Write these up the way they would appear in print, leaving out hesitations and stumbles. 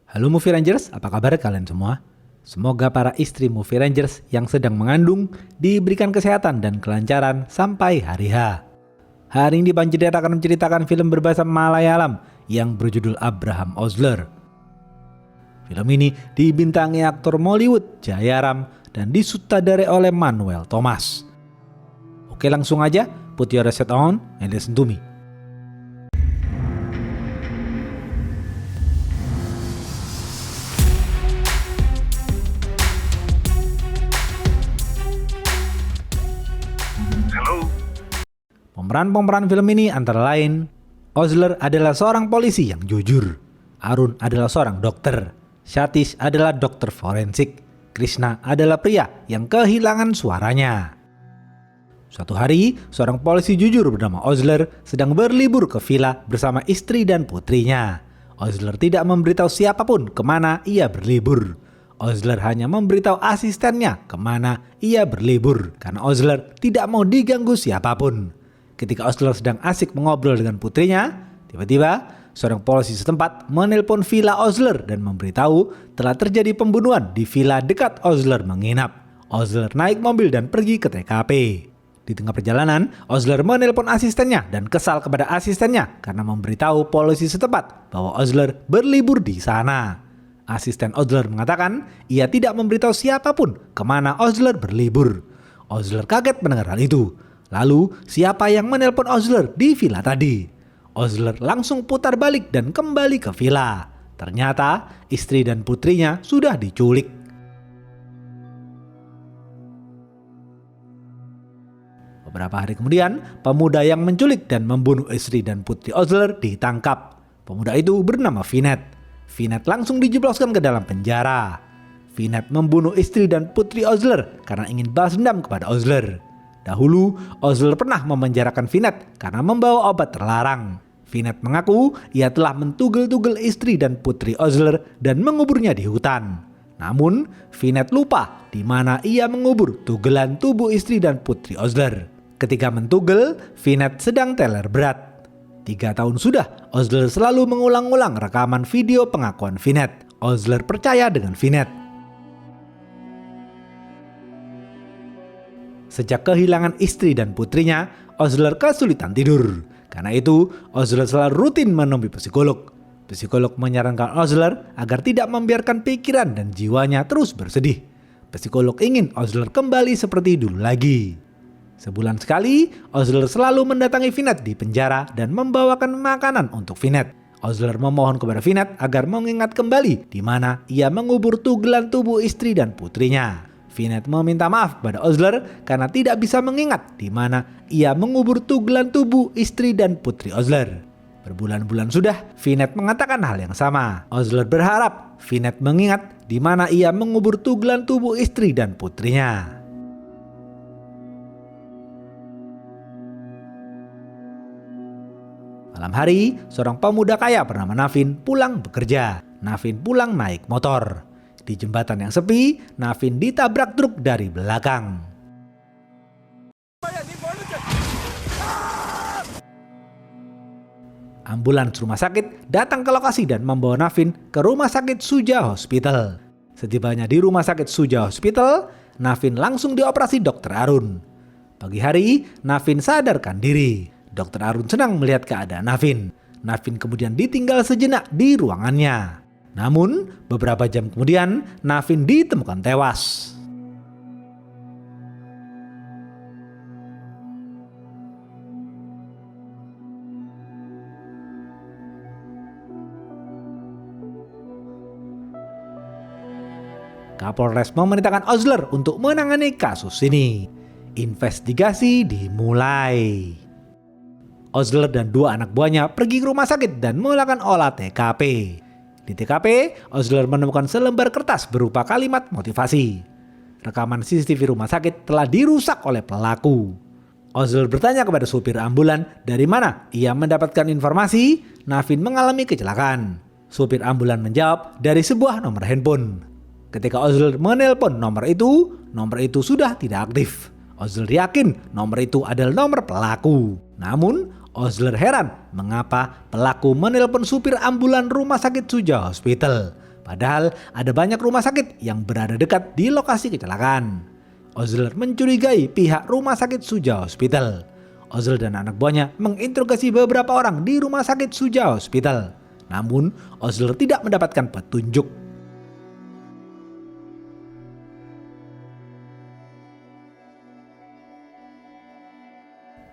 Halo Movie Rangers, apa kabar kalian semua? Semoga para istri Movie Rangers yang sedang mengandung diberikan kesehatan dan kelancaran sampai hari H. Hari ini Bang Jedar akan menceritakan film berbahasa Malayalam yang berjudul Abraham Osler. Film ini dibintangi aktor Mollywood Jayaram dan disutradarai oleh Manuel Thomas. Oke, langsung aja, put your headset on and listen to me. Pemeran film ini antara lain, Osler adalah seorang polisi yang jujur, Arun adalah seorang dokter, Satish adalah dokter forensik, Krishna adalah pria yang kehilangan suaranya. Suatu hari, seorang polisi jujur bernama Osler sedang berlibur ke villa bersama istri dan putrinya. Osler tidak memberitahu siapapun kemana ia berlibur. Osler hanya memberitahu asistennya kemana ia berlibur karena Osler tidak mau diganggu siapapun. Ketika Osler sedang asik mengobrol dengan putrinya, tiba-tiba seorang polisi setempat menelpon villa Osler dan memberitahu telah terjadi pembunuhan di villa dekat Osler menginap. Osler naik mobil dan pergi ke TKP. Di tengah perjalanan, Osler menelpon asistennya dan kesal kepada asistennya karena memberitahu polisi setempat bahwa Osler berlibur di sana. Asisten Osler mengatakan ia tidak memberitahu siapapun kemana Osler berlibur. Osler kaget mendengar hal itu. Lalu, siapa yang menelpon Osler di villa tadi? Osler langsung putar balik dan kembali ke villa. Ternyata, istri dan putrinya sudah diculik. Beberapa hari kemudian, pemuda yang menculik dan membunuh istri dan putri Osler ditangkap. Pemuda itu bernama Vinet. Vinet langsung dijebloskan ke dalam penjara. Vinet membunuh istri dan putri Osler karena ingin balas dendam kepada Osler. Dahulu, Osler pernah memenjarakan Vinet karena membawa obat terlarang. Vinet mengaku ia telah mentugel-tugel istri dan putri Osler dan menguburnya di hutan. Namun, Vinet lupa di mana ia mengubur tugelan tubuh istri dan putri Osler. Ketika mentugel, Vinet sedang teler berat. 3 tahun sudah, Osler selalu mengulang-ulang rekaman video pengakuan Vinet. Osler percaya dengan Vinet. Sejak kehilangan istri dan putrinya, Osler kesulitan tidur. Karena itu, Osler selalu rutin menemui psikolog. Psikolog menyarankan Osler agar tidak membiarkan pikiran dan jiwanya terus bersedih. Psikolog ingin Osler kembali seperti dulu lagi. Sebulan sekali, Osler selalu mendatangi Vinet di penjara dan membawakan makanan untuk Vinet. Osler memohon kepada Vinet agar mengingat kembali di mana ia mengubur tugelan tubuh istri dan putrinya. Vinet meminta maaf kepada Osler karena tidak bisa mengingat di mana ia mengubur tugelan tubuh istri dan putri Osler. Berbulan-bulan sudah, Vinet mengatakan hal yang sama. Osler berharap Vinet mengingat di mana ia mengubur tugelan tubuh istri dan putrinya. Malam hari, seorang pemuda kaya bernama Navin pulang bekerja. Navin pulang naik motor. Di jembatan yang sepi, Navin ditabrak truk dari belakang. Ambulans rumah sakit datang ke lokasi dan membawa Navin ke rumah sakit Suja Hospital. Setibanya di rumah sakit Suja Hospital, Navin langsung dioperasi Dr. Arun. Pagi hari, Navin sadarkan diri. Dr. Arun senang melihat keadaan Navin. Navin kemudian ditinggal sejenak di ruangannya. Namun, beberapa jam kemudian, Navin ditemukan tewas. Kapolres memerintahkan Osler untuk menangani kasus ini. Investigasi dimulai. Osler dan 2 anak buahnya pergi ke rumah sakit dan melakukan olah TKP. Di TKP, Osler menemukan selembar kertas berupa kalimat motivasi. Rekaman CCTV rumah sakit telah dirusak oleh pelaku. Osler bertanya kepada supir ambulan dari mana ia mendapatkan informasi Navin mengalami kecelakaan. Supir ambulan menjawab dari sebuah nomor handphone. Ketika Osler menelpon nomor itu sudah tidak aktif. Osler yakin nomor itu adalah nomor pelaku. Namun, Osler heran mengapa pelaku menelpon supir ambulan rumah sakit Suja Hospital. Padahal ada banyak rumah sakit yang berada dekat di lokasi kecelakaan. Osler mencurigai pihak rumah sakit Suja Hospital. Osler dan anak buahnya menginterogasi beberapa orang di rumah sakit Suja Hospital. Namun, Osler tidak mendapatkan petunjuk.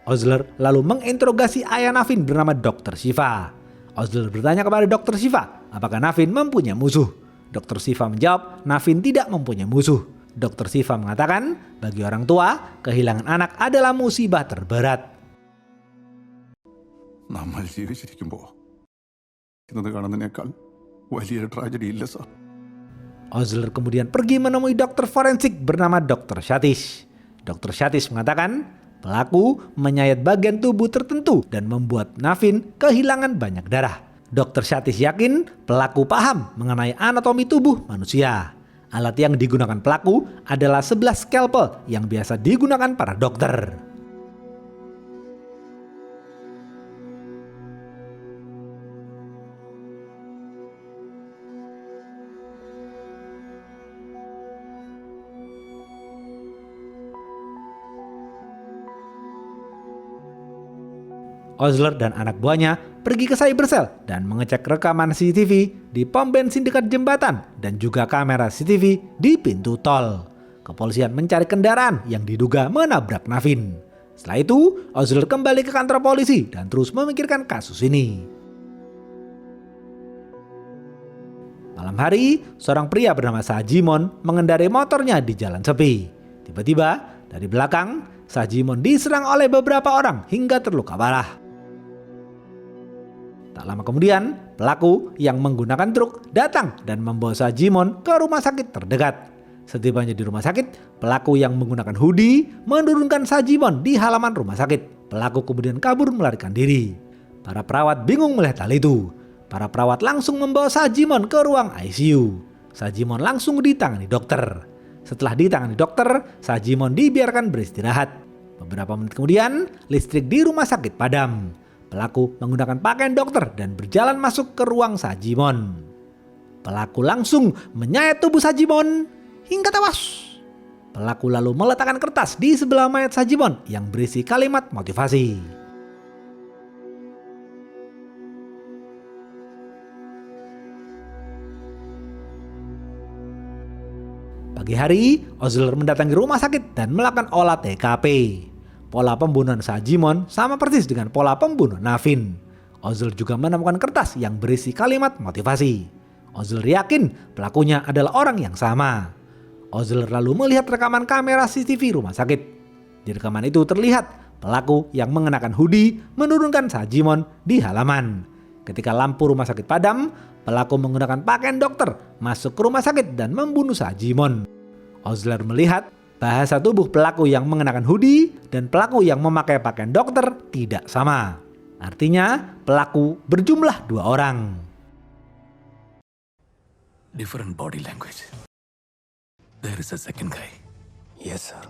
Osler lalu menginterogasi ayah Navin bernama Dr. Shiva. Osler bertanya kepada Dr. Shiva, apakah Navin mempunyai musuh? Dr. Shiva menjawab, Navin tidak mempunyai musuh. Dr. Shiva mengatakan, bagi orang tua, kehilangan anak adalah musibah terberat. നമ്മൾ ജീവിച്ചിരിക്കുമ്പോൾ ഇന്നത് കാണുന്നതിനേക്കാൾ വലിയൊരു ട്രാജഡി ഇല്ല sir. Osler kemudian pergi menemui dokter forensik bernama Dr. Satish. Dr. Satish mengatakan, pelaku menyayat bagian tubuh tertentu dan membuat Navin kehilangan banyak darah. Dr. Satish yakin pelaku paham mengenai anatomi tubuh manusia. Alat yang digunakan pelaku adalah 11 scalpel yang biasa digunakan para dokter. Osler dan anak buahnya pergi ke Cybercell dan mengecek rekaman CCTV di pom bensin dekat jembatan dan juga kamera CCTV di pintu tol. Kepolisian mencari kendaraan yang diduga menabrak Navin. Setelah itu, Osler kembali ke kantor polisi dan terus memikirkan kasus ini. Malam hari, seorang pria bernama Sajimon mengendarai motornya di jalan sepi. Tiba-tiba, dari belakang, Sajimon diserang oleh beberapa orang hingga terluka parah. Tak lama kemudian, pelaku yang menggunakan truk datang dan membawa Sajimon ke rumah sakit terdekat. Setibanya di rumah sakit, pelaku yang menggunakan hoodie menurunkan Sajimon di halaman rumah sakit. Pelaku kemudian kabur melarikan diri. Para perawat bingung melihat hal itu. Para perawat langsung membawa Sajimon ke ruang ICU. Sajimon langsung ditangani dokter. Setelah ditangani dokter, Sajimon dibiarkan beristirahat. Beberapa menit kemudian, listrik di rumah sakit padam. Pelaku menggunakan pakaian dokter dan berjalan masuk ke ruang Sajimon. Pelaku langsung menyayat tubuh Sajimon hingga tewas. Pelaku lalu meletakkan kertas di sebelah mayat Sajimon yang berisi kalimat motivasi. Pagi hari, Osler mendatangi rumah sakit dan melakukan olah TKP. Pola pembunuhan Sajimon sama persis dengan pola pembunuhan Navin. Osler juga menemukan kertas yang berisi kalimat motivasi. Osler yakin pelakunya adalah orang yang sama. Osler lalu melihat rekaman kamera CCTV rumah sakit. Di rekaman itu terlihat pelaku yang mengenakan hoodie menurunkan Sajimon di halaman. Ketika lampu rumah sakit padam, pelaku menggunakan pakaian dokter masuk ke rumah sakit dan membunuh Sajimon. Osler melihat bahasa tubuh pelaku yang mengenakan hoodie dan pelaku yang memakai pakaian dokter tidak sama. Artinya pelaku berjumlah 2 orang. Different body language. There is a second guy. Yes, sir.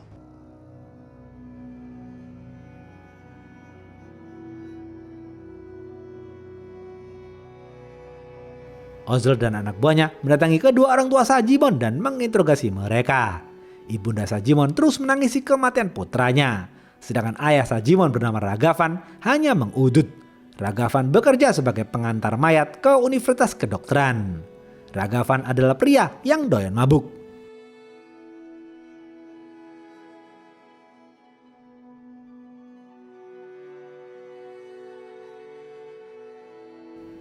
Osler dan anak buahnya mendatangi kedua orang tua Sajimon dan menginterogasi mereka. Ibunda Sajimon terus menangisi kematian putranya. Sedangkan ayah Sajimon bernama Ragavan hanya mengudut. Ragavan bekerja sebagai pengantar mayat ke Universitas Kedokteran. Ragavan adalah pria yang doyan mabuk.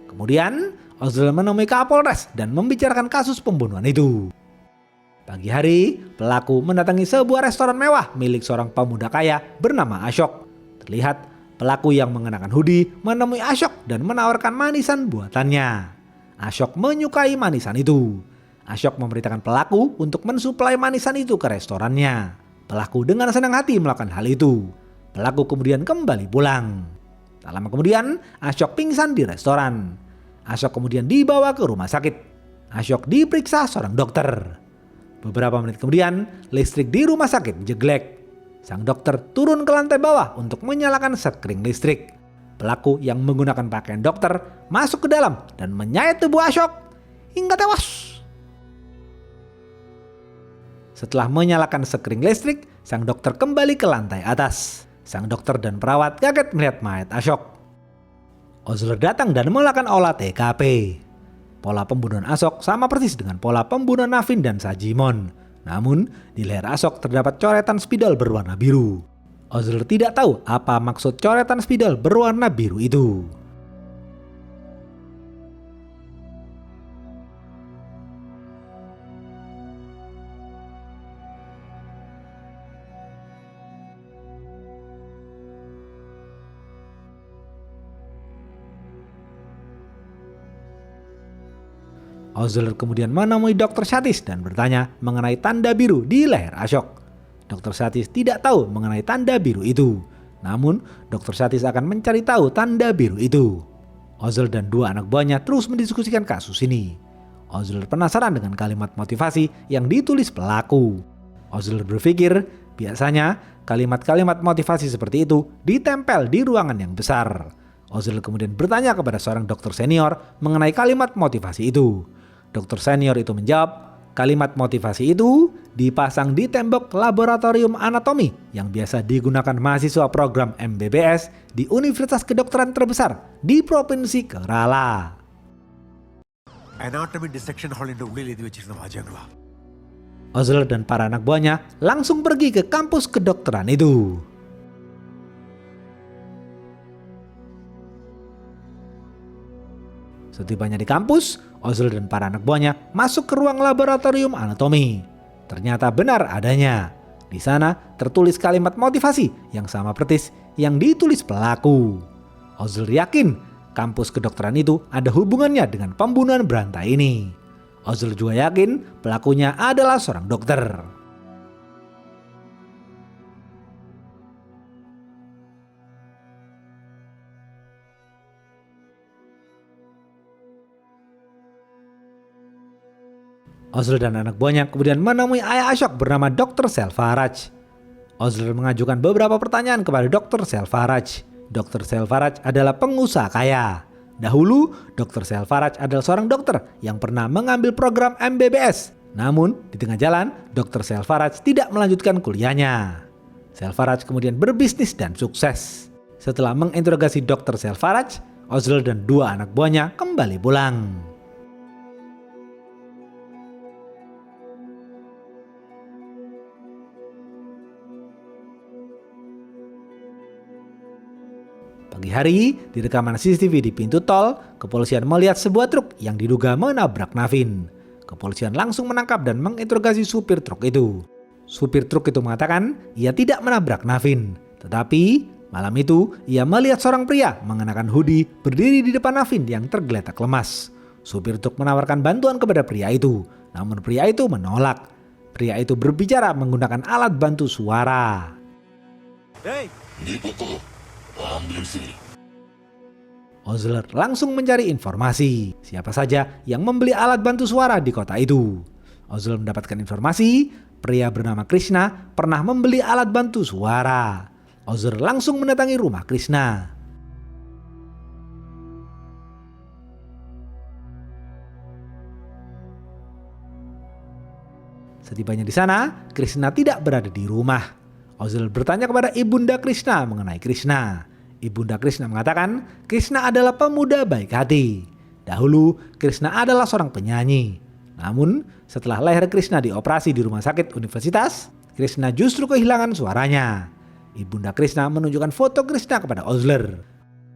Kemudian, Osler menemui Kapolres dan membicarakan kasus pembunuhan itu. Pagi hari, pelaku mendatangi sebuah restoran mewah milik seorang pemuda kaya bernama Ashok. Terlihat pelaku yang mengenakan hoodie menemui Ashok dan menawarkan manisan buatannya. Ashok menyukai manisan itu. Ashok memerintahkan pelaku untuk mensuplai manisan itu ke restorannya. Pelaku dengan senang hati melakukan hal itu. Pelaku kemudian kembali pulang. Tak lama kemudian, Ashok pingsan di restoran. Ashok kemudian dibawa ke rumah sakit. Ashok diperiksa seorang dokter. Beberapa menit kemudian, listrik di rumah sakit jeglek. Sang dokter turun ke lantai bawah untuk menyalakan sekring listrik. Pelaku yang menggunakan pakaian dokter masuk ke dalam dan menyayat tubuh Ashok hingga tewas. Setelah menyalakan sekring listrik, sang dokter kembali ke lantai atas. Sang dokter dan perawat kaget melihat mayat Ashok. Osler datang dan melakukan olah TKP. Pola pembunuhan Ashok sama persis dengan pola pembunuhan Navin dan Sajimon. Namun, di leher Ashok terdapat coretan spidol berwarna biru. Osler tidak tahu apa maksud coretan spidol berwarna biru itu. Osler kemudian menemui Dr. Satis dan bertanya mengenai tanda biru di leher Ashok. Dr. Satis tidak tahu mengenai tanda biru itu. Namun, Dr. Satis akan mencari tahu tanda biru itu. Osler dan dua anak buahnya terus mendiskusikan kasus ini. Osler penasaran dengan kalimat motivasi yang ditulis pelaku. Osler berpikir, biasanya kalimat-kalimat motivasi seperti itu ditempel di ruangan yang besar. Osler kemudian bertanya kepada seorang dokter senior mengenai kalimat motivasi itu. Dokter senior itu menjawab, kalimat motivasi itu dipasang di tembok laboratorium anatomi yang biasa digunakan mahasiswa program MBBS di Universitas Kedokteran terbesar di Provinsi Kerala. Anatomy dissection hall in ഉള്ളിൽ എഴുതി വെച്ചിരുന്ന വാചകങ്ങളാ. Osler dan para anak buahnya langsung pergi ke kampus kedokteran itu. Setibanya di kampus, Osler dan para anak buahnya masuk ke ruang laboratorium anatomi. Ternyata benar adanya. Di sana tertulis kalimat motivasi yang sama persis yang ditulis pelaku. Osler yakin kampus kedokteran itu ada hubungannya dengan pembunuhan berantai ini. Osler juga yakin pelakunya adalah seorang dokter. Osler dan anak buahnya kemudian menemui ayah Ashok bernama Dr. Selvaraj. Osler mengajukan beberapa pertanyaan kepada Dr. Selvaraj. Dr. Selvaraj adalah pengusaha kaya. Dahulu, Dr. Selvaraj adalah seorang dokter yang pernah mengambil program MBBS. Namun, di tengah jalan, Dr. Selvaraj tidak melanjutkan kuliahnya. Selvaraj kemudian berbisnis dan sukses. Setelah menginterogasi Dr. Selvaraj, Osler dan dua anak buahnya kembali pulang. Pagi hari, di rekaman CCTV di pintu tol, kepolisian melihat sebuah truk yang diduga menabrak Navin. Kepolisian langsung menangkap dan menginterogasi supir truk itu. Supir truk itu mengatakan ia tidak menabrak Navin. Tetapi, malam itu ia melihat seorang pria mengenakan hoodie berdiri di depan Navin yang tergeletak lemas. Supir truk menawarkan bantuan kepada pria itu, namun pria itu menolak. Pria itu berbicara menggunakan alat bantu suara. Hey. Osler langsung mencari informasi siapa saja yang membeli alat bantu suara di kota itu. Osler mendapatkan informasi pria bernama Krishna pernah membeli alat bantu suara. Osler langsung mendatangi rumah Krishna. Setibanya di sana, Krishna tidak berada di rumah. Osler bertanya kepada Ibunda Krishna mengenai Krishna. Ibunda Krishna mengatakan Krishna adalah pemuda baik hati. Dahulu Krishna adalah seorang penyanyi. Namun setelah leher Krishna dioperasi di rumah sakit universitas, Krishna justru kehilangan suaranya. Ibunda Krishna menunjukkan foto Krishna kepada Osler.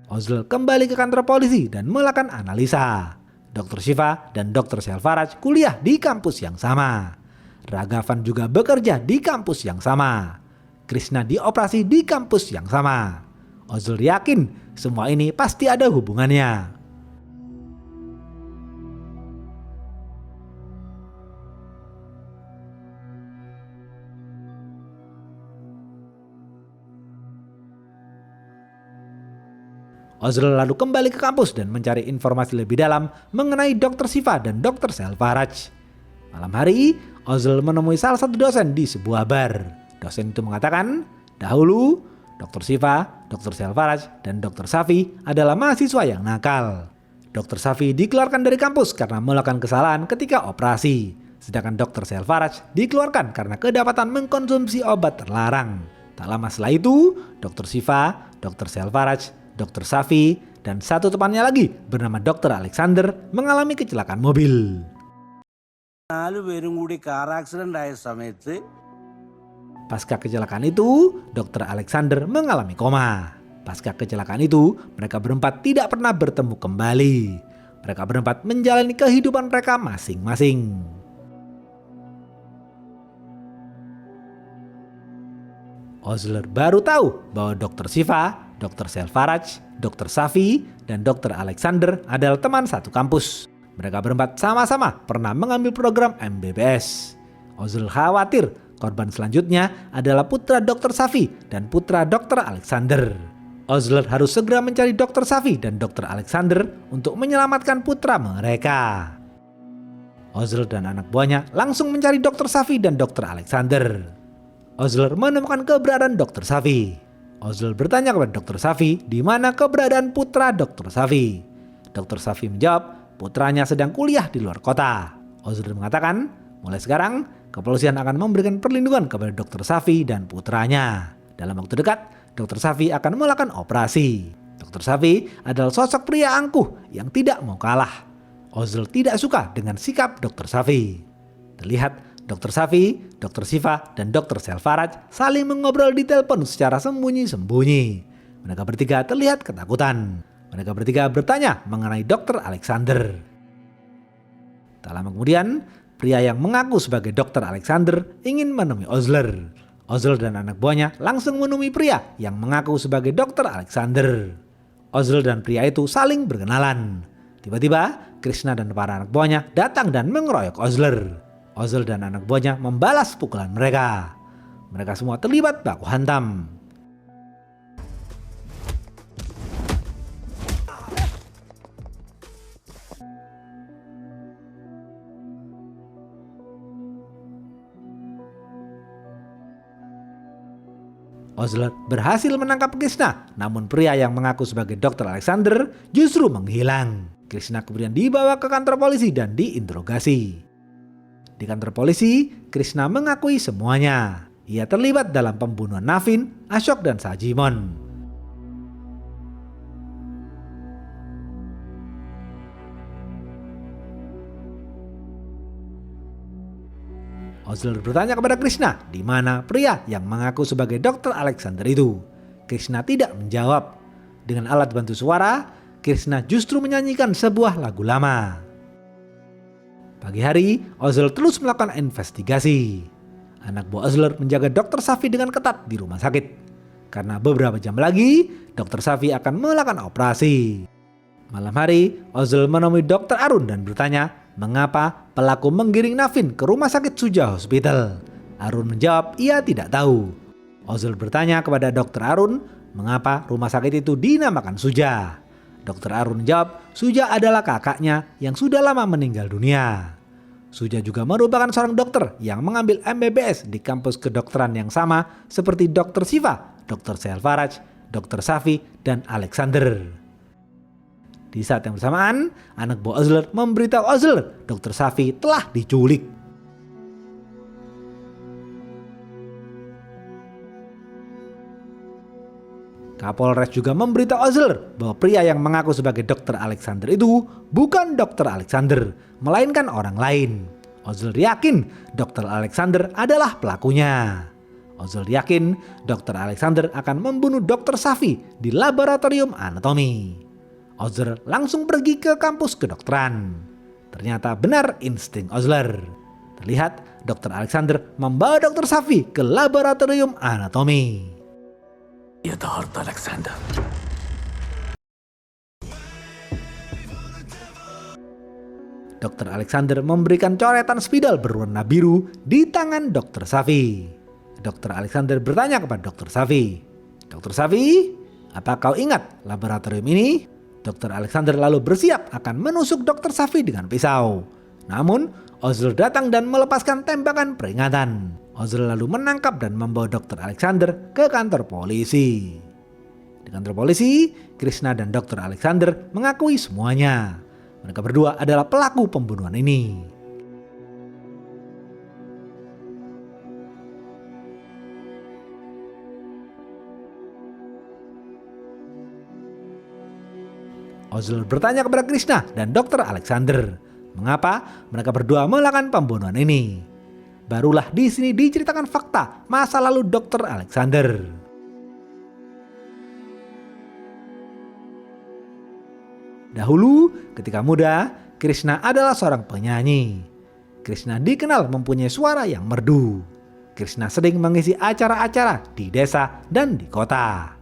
Osler kembali ke kantor polisi dan melakukan analisa. Dr. Shiva dan Dr. Selvaraj kuliah di kampus yang sama. Ragavan juga bekerja di kampus yang sama. Krishna dioperasi di kampus yang sama. Osler yakin semua ini pasti ada hubungannya. Osler lalu kembali ke kampus dan mencari informasi lebih dalam mengenai Dr. Shiva dan Dr. Selvaraj. Malam hari, Osler menemui salah satu dosen di sebuah bar. Dosen itu mengatakan, dahulu Dr. Shiva, Dr. Selvaraj, dan Dr. Safi adalah mahasiswa yang nakal. Dr. Safi dikeluarkan dari kampus karena melakukan kesalahan ketika operasi. Sedangkan Dr. Selvaraj dikeluarkan karena kedapatan mengkonsumsi obat terlarang. Tak lama setelah itu, Dr. Siva, Dr. Selvaraj, Dr. Safi, dan satu temannya lagi bernama Dr. Alexander mengalami kecelakaan mobil. 4 പേരും കൂടി car accident ആയ സമയത്ത് Pasca kecelakaan itu, Dr. Alexander mengalami koma. Pasca kecelakaan itu, mereka berempat tidak pernah bertemu kembali. Mereka berempat menjalani kehidupan mereka masing-masing. Osler baru tahu bahwa Dr. Siva, Dr. Selvaraj, Dr. Safi, dan Dr. Alexander adalah teman satu kampus. Mereka berempat sama-sama pernah mengambil program MBBS. Osler khawatir korban selanjutnya adalah putra Dr. Safi dan putra Dr. Alexander. Osler harus segera mencari Dr. Safi dan Dr. Alexander untuk menyelamatkan putra mereka. Osler dan anak buahnya langsung mencari Dr. Safi dan Dr. Alexander. Osler menemukan keberadaan Dr. Safi. Osler bertanya kepada Dr. Safi di mana keberadaan putra Dr. Safi. Dr. Safi menjawab putranya sedang kuliah di luar kota. Osler mengatakan mulai sekarang kepolisian akan memberikan perlindungan kepada Dr. Safi dan putranya. Dalam waktu dekat, Dr. Safi akan melakukan operasi. Dr. Safi adalah sosok pria angkuh yang tidak mau kalah. Osler tidak suka dengan sikap Dr. Safi. Terlihat Dr. Safi, Dr. Siva, dan Dr. Selvaraj saling mengobrol di telepon secara sembunyi-sembunyi. Mereka bertiga terlihat ketakutan. Mereka bertiga bertanya mengenai Dr. Alexander. Tak lama kemudian, pria yang mengaku sebagai Dr. Alexander ingin menemui Osler. Osler dan anak buahnya langsung menemui pria yang mengaku sebagai Dr. Alexander. Osler dan pria itu saling berkenalan. Tiba-tiba, Krishna dan para anak buahnya datang dan mengeroyok Osler. Osler dan anak buahnya membalas pukulan mereka. Mereka semua terlibat baku hantam. Osler berhasil menangkap Krishna, namun pria yang mengaku sebagai Dr. Alexander justru menghilang. Krishna kemudian dibawa ke kantor polisi dan diinterogasi. Di kantor polisi, Krishna mengakui semuanya. Ia terlibat dalam pembunuhan Navin, Ashok, dan Sajimon. Osler bertanya kepada Krishna di mana pria yang mengaku sebagai Dr. Alexander itu. Krishna tidak menjawab. Dengan alat bantu suara, Krishna justru menyanyikan sebuah lagu lama. Pagi hari, Osler terus melakukan investigasi. Anak buah Osler menjaga Dr. Safi dengan ketat di rumah sakit. Karena beberapa jam lagi, Dr. Safi akan melakukan operasi. Malam hari, Osler menemui Dr. Arun dan bertanya mengapa pelaku menggiring Navin ke rumah sakit Suja Hospital. Arun menjawab ia tidak tahu. Osler bertanya kepada Dr. Arun mengapa rumah sakit itu dinamakan Suja. Dr. Arun menjawab Suja adalah kakaknya yang sudah lama meninggal dunia. Suja juga merupakan seorang dokter yang mengambil MBBS di kampus kedokteran yang sama seperti Dr. Siva, Dr. Selvaraj, Dr. Safi, dan Alexander. Di saat yang bersamaan, anak buah Osler memberitahu Osler Dr. Safi telah diculik. Kapolres juga memberitahu Osler bahwa pria yang mengaku sebagai Dr. Alexander itu bukan Dr. Alexander, melainkan orang lain. Osler yakin Dr. Alexander adalah pelakunya. Osler yakin Dr. Alexander akan membunuh Dr. Safi di laboratorium anatomi. Osler langsung pergi ke kampus kedokteran. Ternyata benar insting Osler. Terlihat Dr. Alexander membawa Dr. Safi ke laboratorium anatomi. يا ظهرت ألكسندر. Dr. Alexander memberikan coretan spidol berwarna biru di tangan Dr. Safi. Dr. Alexander bertanya kepada Dr. Safi, "Dr. Safi, apa kau ingat laboratorium ini?" Dr. Alexander lalu bersiap akan menusuk Dr. Safi dengan pisau. Namun, Osler datang dan melepaskan tembakan peringatan. Osler lalu menangkap dan membawa Dr. Alexander ke kantor polisi. Di kantor polisi, Krishna dan Dr. Alexander mengakui semuanya. Mereka berdua adalah pelaku pembunuhan ini. Osler bertanya kepada Krishna dan Dr. Alexander, mengapa mereka berdua melakukan pembunuhan ini. Barulah di sini diceritakan fakta masa lalu Dr. Alexander. Dahulu, ketika muda, Krishna adalah seorang penyanyi. Krishna dikenal mempunyai suara yang merdu. Krishna sering mengisi acara-acara di desa dan di kota.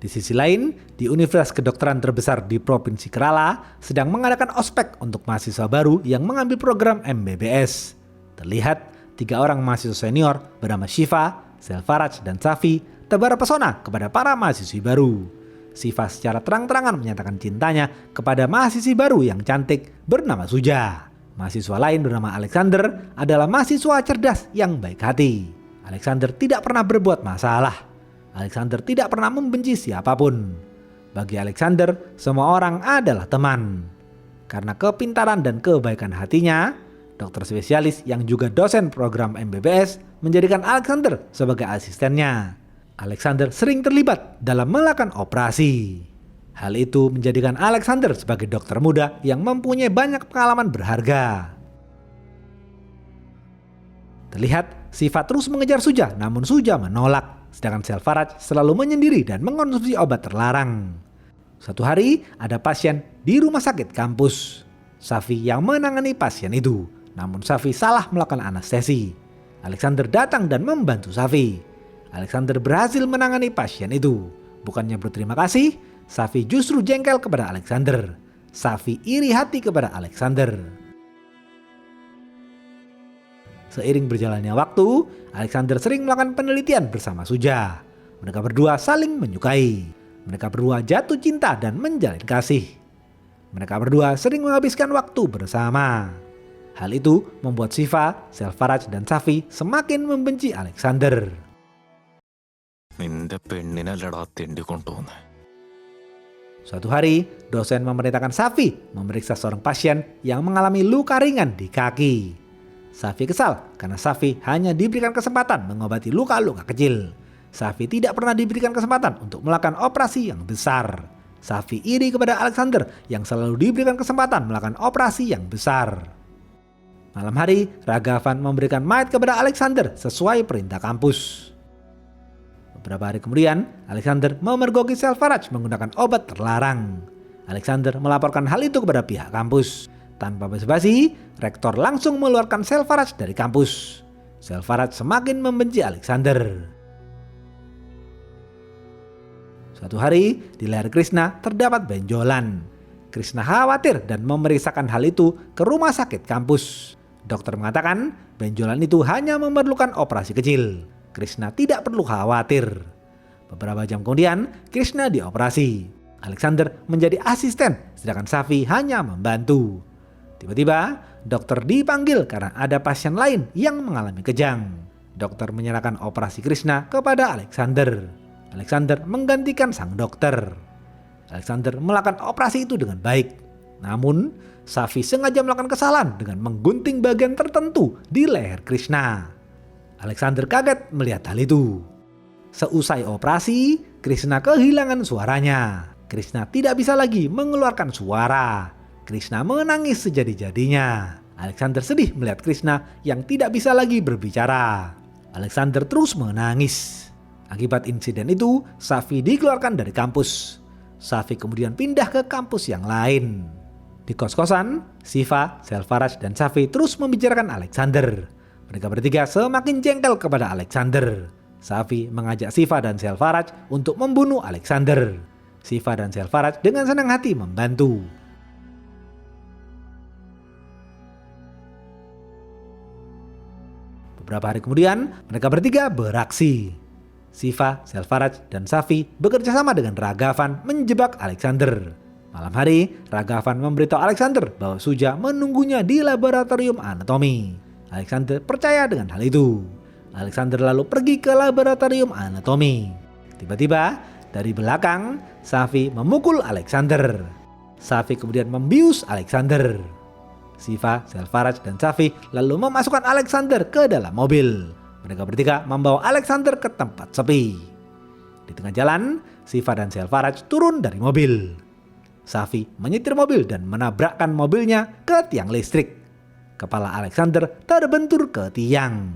Di sisi lain, di Universitas Kedokteran terbesar di Provinsi Kerala sedang mengadakan ospek untuk mahasiswa baru yang mengambil program MBBS. Terlihat 3 orang mahasiswa senior bernama Shiva, Selvaraj, dan Safi tebar pesona kepada para mahasiswi baru. Shiva secara terang-terangan menyatakan cintanya kepada mahasiswi baru yang cantik bernama Suja. Mahasiswa lain bernama Alexander adalah mahasiswa cerdas yang baik hati. Alexander tidak pernah berbuat masalah. Alexander tidak pernah membenci siapapun. Bagi Alexander, semua orang adalah teman. Karena kepintaran dan kebaikan hatinya, dokter spesialis yang juga dosen program MBBS menjadikan Alexander sebagai asistennya. Alexander sering terlibat dalam melakukan operasi. Hal itu menjadikan Alexander sebagai dokter muda yang mempunyai banyak pengalaman berharga. Terlihat Sifat terus mengejar Suja, namun Suja menolak. Sedangkan Selvaraj selalu menyendiri dan mengkonsumsi obat terlarang. Suatu hari ada pasien di rumah sakit kampus. Safi yang menangani pasien itu. Namun Safi salah melakukan anestesi. Alexander datang dan membantu Safi. Alexander berhasil menangani pasien itu. Bukannya berterima kasih, Safi justru jengkel kepada Alexander. Safi iri hati kepada Alexander. Seiring berjalannya waktu, Alexander sering melakukan penelitian bersama Suja. Mereka berdua saling menyukai. Mereka berdua jatuh cinta dan menjalin kasih. Mereka berdua sering menghabiskan waktu bersama. Hal itu membuat Shiva, Selvaraj, dan Safi semakin membenci Alexander. നിന്റെ പെണ്ണിനല്ലടാ തെണ്ടിക്കൊണ്ടുപോകുന്നെ. Suatu hari, dosen memerintahkan Safi memeriksa seorang pasien yang mengalami luka ringan di kaki. Safi kesal karena Safi hanya diberikan kesempatan mengobati luka-luka kecil. Safi tidak pernah diberikan kesempatan untuk melakukan operasi yang besar. Safi iri kepada Alexander yang selalu diberikan kesempatan melakukan operasi yang besar. Malam hari, Ragavan memberikan mayat kepada Alexander sesuai perintah kampus. Beberapa hari kemudian, Alexander memergoki Selvaraj menggunakan obat terlarang. Alexander melaporkan hal itu kepada pihak kampus. Tanpa basa-basi, rektor langsung mengeluarkan Selvaraj dari kampus. Selvaraj semakin membenci Alexander. Suatu hari, di leher Krishna terdapat benjolan. Krishna khawatir dan memeriksakan hal itu ke rumah sakit kampus. Dokter mengatakan benjolan itu hanya memerlukan operasi kecil. Krishna tidak perlu khawatir. Beberapa jam kemudian, Krishna dioperasi. Alexander menjadi asisten, sedangkan Safi hanya membantu. Tiba-tiba, dokter dipanggil karena ada pasien lain yang mengalami kejang. Dokter menyerahkan operasi Krishna kepada Alexander. Alexander menggantikan sang dokter. Alexander melakukan operasi itu dengan baik. Namun, Safi sengaja melakukan kesalahan dengan menggunting bagian tertentu di leher Krishna. Alexander kaget melihat hal itu. Seusai operasi, Krishna kehilangan suaranya. Krishna tidak bisa lagi mengeluarkan suara. Krishna menangis sejadi-jadinya. Alexander sedih melihat Krishna yang tidak bisa lagi berbicara. Alexander terus menangis. Akibat insiden itu, Safi dikeluarkan dari kampus. Safi kemudian pindah ke kampus yang lain. Di kos-kosan, Shiva, Selvaraj, dan Safi terus membicarakan Alexander. Mereka bertiga semakin jengkel kepada Alexander. Safi mengajak Shiva dan Selvaraj untuk membunuh Alexander. Shiva dan Selvaraj dengan senang hati membantu. Beberapa hari kemudian, mereka bertiga beraksi. Shiva, Selvaraj, dan Safi bekerja sama dengan Ragavan menjebak Alexander. Malam hari, Ragavan memberitahu Alexander bahwa Suja menunggunya di laboratorium anatomi. Alexander percaya dengan hal itu. Alexander lalu pergi ke laboratorium anatomi. Tiba-tiba, dari belakang, Safi memukul Alexander. Safi kemudian membius Alexander. Shiva, Selvaraj, dan Safi lalu memasukkan Alexander ke dalam mobil. Mereka bertiga membawa Alexander ke tempat sepi. Di tengah jalan, Shiva dan Selvaraj turun dari mobil. Safi menyetir mobil dan menabrakkan mobilnya ke tiang listrik. Kepala Alexander terbentur ke tiang.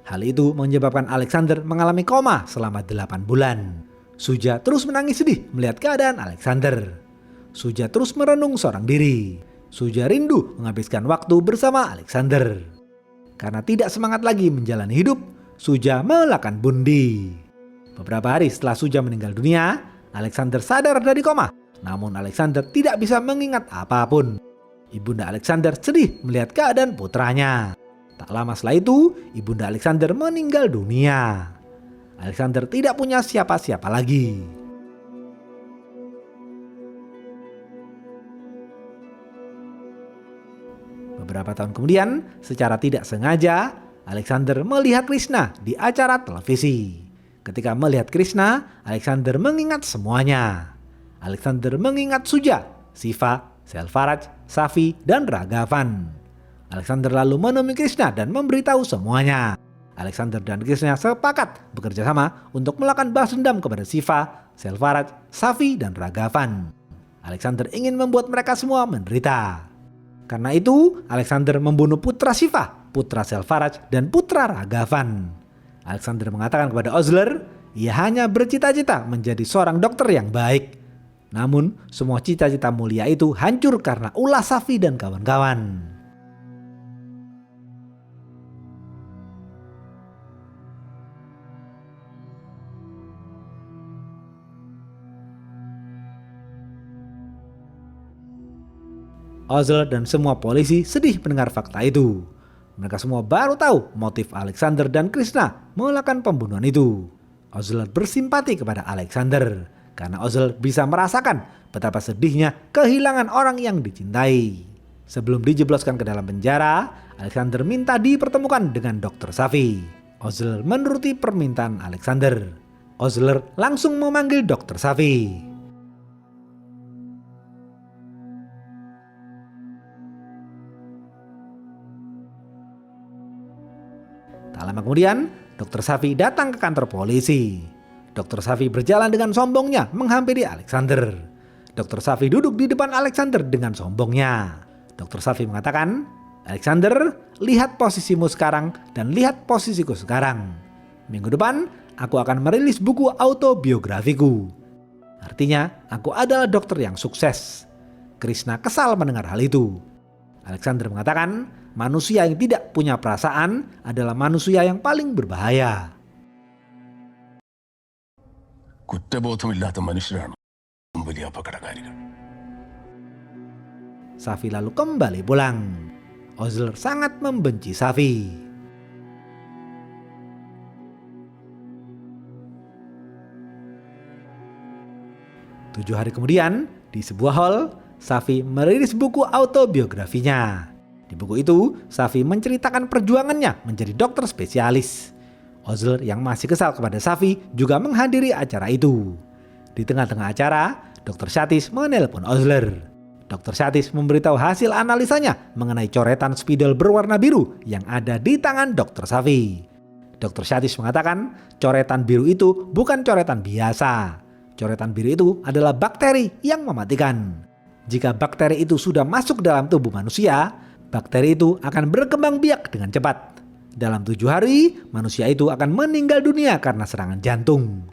Hal itu menyebabkan Alexander mengalami koma selama 8 bulan. Suja terus menangis sedih melihat keadaan Alexander. Suja terus merenung seorang diri. Suja rindu menghabiskan waktu bersama Alexander. Karena tidak semangat lagi menjalani hidup, Suja melakukan bunuh. Beberapa hari setelah Suja meninggal dunia, Alexander sadar dari koma. Namun Alexander tidak bisa mengingat apapun. Ibunda Alexander sedih melihat keadaan putranya. Tak lama setelah itu, ibunda Alexander meninggal dunia. Alexander tidak punya siapa-siapa lagi. Beberapa tahun kemudian, secara tidak sengaja, Alexander melihat Krishna di acara televisi. Ketika melihat Krishna, Alexander mengingat semuanya. Alexander mengingat Suja, Siva, Selvaraj, Safi, dan Ragavan. Alexander lalu menemui Krishna dan memberitahu semuanya. Alexander dan Krishna sepakat bekerja sama untuk melakukan balas dendam kepada Siva, Selvaraj, Safi, dan Ragavan. Alexander ingin membuat mereka semua menderita. Karena itu, Alexander membunuh putra Siva, putra Selvaraj, dan putra Ragavan. Alexander mengatakan kepada Osler, ia hanya bercita-cita menjadi seorang dokter yang baik. Namun, semua cita-cita mulia itu hancur karena ulah Safi dan kawan-kawan. Osler dan semua polisi sedih mendengar fakta itu. Mereka semua baru tahu motif Alexander dan Krishna melakukan pembunuhan itu. Osler bersimpati kepada Alexander karena Osler bisa merasakan betapa sedihnya kehilangan orang yang dicintai. Sebelum dijebloskan ke dalam penjara, Alexander minta dipertemukan dengan Dr. Safi. Osler menuruti permintaan Alexander. Osler langsung memanggil Dr. Safi. Tak lama kemudian, Dr. Safi datang ke kantor polisi. Dr. Safi berjalan dengan sombongnya menghampiri Alexander. Dr. Safi duduk di depan Alexander dengan sombongnya. Dr. Safi mengatakan, Alexander, lihat posisimu sekarang dan lihat posisiku sekarang. Minggu depan, aku akan merilis buku autobiografiku. Artinya, aku adalah dokter yang sukses. Krishna kesal mendengar hal itu. Alexander mengatakan, manusia yang tidak punya perasaan adalah manusia yang paling berbahaya. കുറ്റബോധമില്ലാത്ത മനുഷ്യരാണ് വലിയ അപകടകാരികൾ. Safi lalu kembali pulang. Osler sangat membenci Safi. Tujuh hari kemudian, di sebuah hall, Safi merilis buku autobiografinya. Di buku itu, Safi menceritakan perjuangannya menjadi dokter spesialis. Osler yang masih kesal kepada Safi juga menghadiri acara itu. Di tengah-tengah acara, Dr. Satish menelpon Osler. Dr. Satish memberitahu hasil analisanya mengenai coretan spidol berwarna biru yang ada di tangan Dr. Safi. Dr. Satish mengatakan coretan biru itu bukan coretan biasa. Coretan biru itu adalah bakteri yang mematikan. Jika bakteri itu sudah masuk dalam tubuh manusia, bakteri itu akan berkembang biak dengan cepat. Dalam 7 hari, manusia itu akan meninggal dunia karena serangan jantung.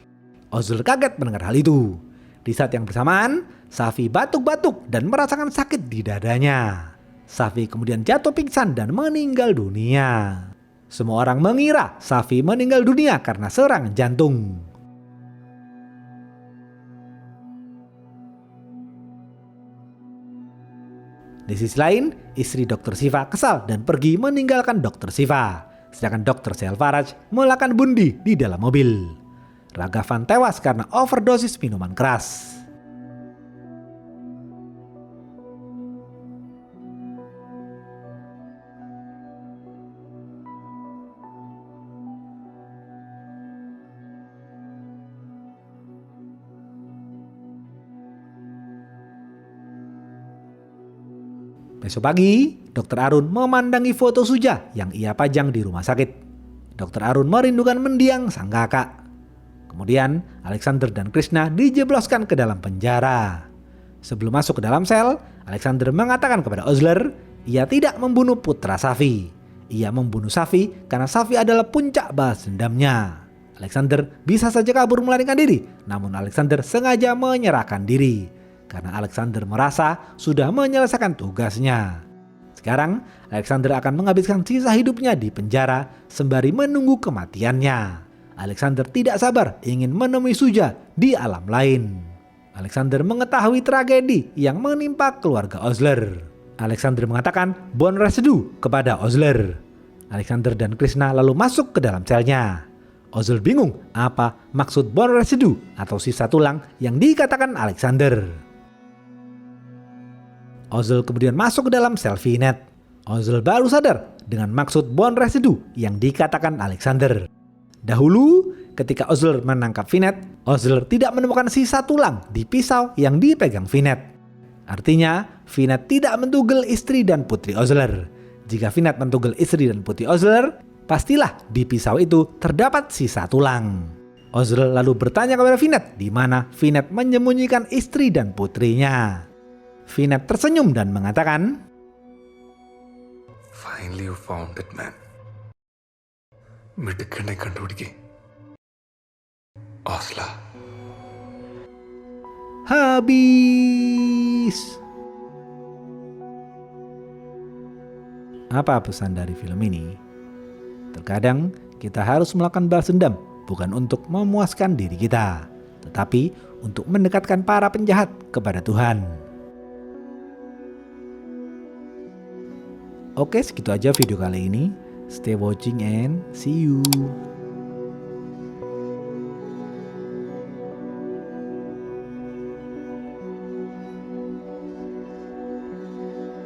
Osler kaget mendengar hal itu. Di saat yang bersamaan, Safi batuk-batuk dan merasakan sakit di dadanya. Safi kemudian jatuh pingsan dan meninggal dunia. Semua orang mengira Safi meninggal dunia karena serangan jantung. Di sisi lain, istri Dr. Siva kesal dan pergi meninggalkan Dr. Siva. Sedangkan Dr. Selvaraj melakukan bunuh di dalam mobil. Ragavan tewas karena overdosis minuman keras. Besok pagi, Dr. Arun memandangi foto Suja yang ia pajang di rumah sakit. Dr. Arun merindukan mendiang sang kakak. Kemudian Alexander dan Krishna dijebloskan ke dalam penjara. Sebelum masuk ke dalam sel, Alexander mengatakan kepada Osler, ia tidak membunuh putra Safi. Ia membunuh Safi karena Safi adalah puncak balas dendamnya. Alexander bisa saja kabur melarikan diri, namun Alexander sengaja menyerahkan diri karena Alexander merasa sudah menyelesaikan tugasnya. Sekarang Alexander akan menghabiskan sisa hidupnya di penjara sembari menunggu kematiannya. Alexander tidak sabar ingin menemui Suja di alam lain. Alexander mengetahui tragedi yang menimpa keluarga Osler. Alexander mengatakan bone residue kepada Osler. Alexander dan Krishna lalu masuk ke dalam selnya. Osler bingung apa maksud bone residue atau sisa tulang yang dikatakan Alexander. Osler kemudian masuk ke dalam sel Vinet. Osler baru sadar dengan maksud bone residue yang dikatakan Alexander. Dahulu, ketika Osler menangkap Vinet, Osler tidak menemukan sisa tulang di pisau yang dipegang Vinet. Artinya, Vinet tidak mentugel istri dan putri Osler. Jika Vinet mentugel istri dan putri Osler, pastilah di pisau itu terdapat sisa tulang. Osler lalu bertanya kepada Vinet di mana Vinet menyembunyikan istri dan putrinya. Vinet tersenyum dan mengatakan, Finally you found it, man. മിടുക്കനെ കണ്ടുപിടിക്കേ ഓസ്ല. habis. Apa pesan dari film ini? Terkadang kita harus melakukan balas dendam bukan untuk memuaskan diri kita, tetapi untuk mendekatkan para penjahat kepada Tuhan. Oke, segitu aja video kali ini. Stay watching and see you.